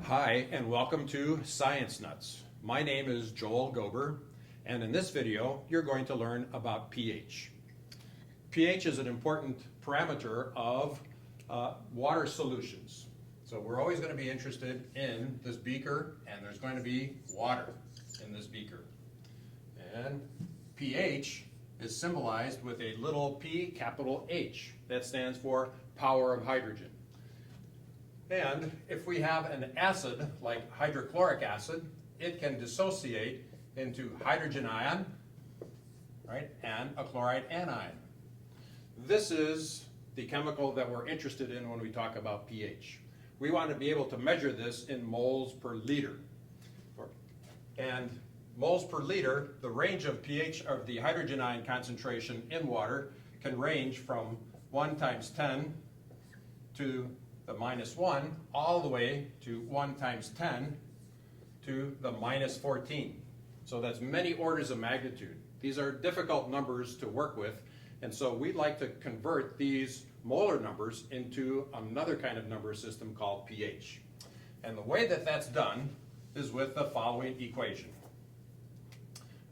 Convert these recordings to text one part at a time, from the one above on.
Hi, and welcome to Science Nuts. My name is Joel Gober, and in this video, you're going to learn about pH. pH is an important parameter of water solutions. So we're always going to be interested in this beaker, and there's going to be water in this beaker. And pH is symbolized with a little p, capital H. That stands for power of hydrogen. And if we have an acid like hydrochloric acid, it can dissociate into hydrogen ion, right, and a chloride anion. This is the chemical that we're interested in when we talk about pH. We want to be able to measure this in moles per liter. And moles per liter, the range of pH of the hydrogen ion concentration in water can range from 1 times 10 to the -1 all the way to 1 times 10 to the -14. So that's many orders of magnitude. These are difficult numbers to work with, and so we'd like to convert these molar numbers into another kind of number system called pH. And the way that that's done is with the following equation.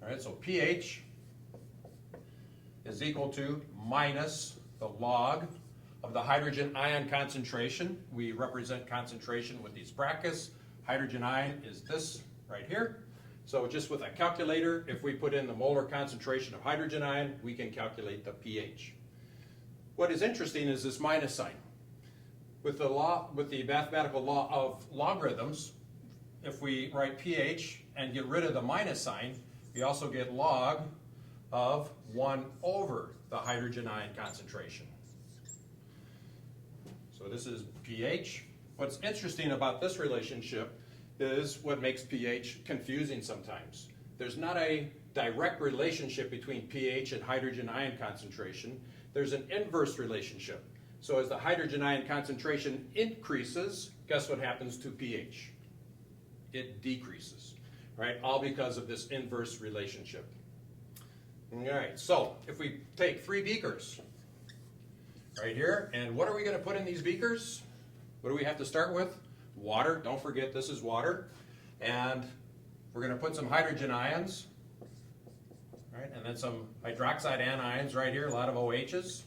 All right, so pH is equal to minus the log of the hydrogen ion concentration. We represent concentration with these brackets. Hydrogen ion is this right here. So just with a calculator, if we put in the molar concentration of hydrogen ion, we can calculate the pH. What is interesting is this minus sign. With the mathematical law of logarithms, if we write pH and get rid of the minus sign, we also get log of 1 over the hydrogen ion concentration. So this is pH. What's interesting about this relationship is what makes pH confusing sometimes. There's not a direct relationship between pH and hydrogen ion concentration. There's an inverse relationship. So as the hydrogen ion concentration increases, guess what happens to pH? It decreases, right? All because of this inverse relationship. All right, so if we take 3 beakers, right here, and what are we going to put in these beakers? What do we have to start with? Water. Don't forget this is water. And we're going to put some hydrogen ions, right, and then some hydroxide anions right here, a lot of OHs.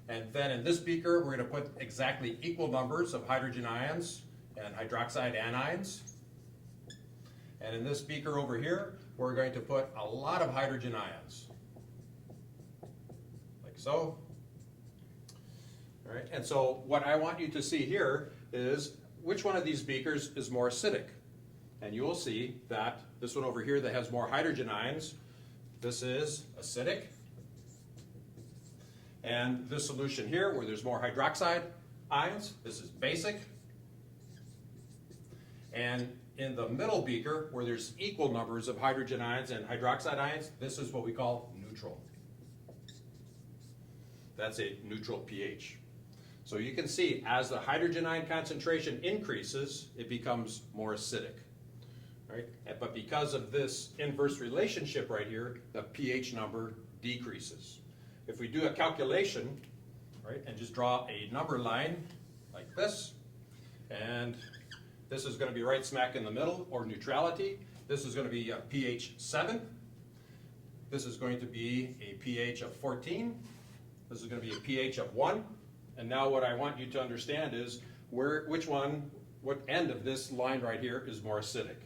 And then in this beaker, we're going to put exactly equal numbers of hydrogen ions and hydroxide anions. And in this beaker over here, we're going to put a lot of hydrogen ions, like so. All right, and so what I want you to see here is which one of these beakers is more acidic. And you will see that this one over here that has more hydrogen ions, this is acidic. And this solution here where there's more hydroxide ions, this is basic. And in the middle beaker where there's equal numbers of hydrogen ions and hydroxide ions, this is what we call neutral. That's a neutral pH. So you can see as the hydrogen ion concentration increases, it becomes more acidic. Right? But because of this inverse relationship right here, the pH number decreases. If we do a calculation, right, and just draw a number line like this, and this is going to be right smack in the middle, or neutrality. This is going to be a pH 7. This is going to be a pH of 14. This is going to be a pH of 1. And now what I want you to understand is what end of this line right here is more acidic,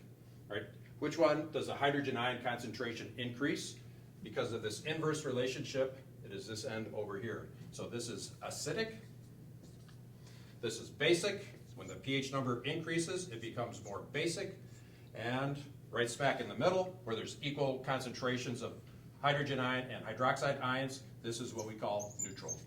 right? Which one does the hydrogen ion concentration increase? Because of this inverse relationship, it is this end over here. So this is acidic. This is basic. When the pH number increases, it becomes more basic. And right smack in the middle, where there's equal concentrations of hydrogen ion and hydroxide ions, this is what we call neutral.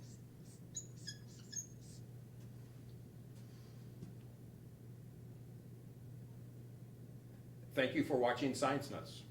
Thank you for watching Science Nuts.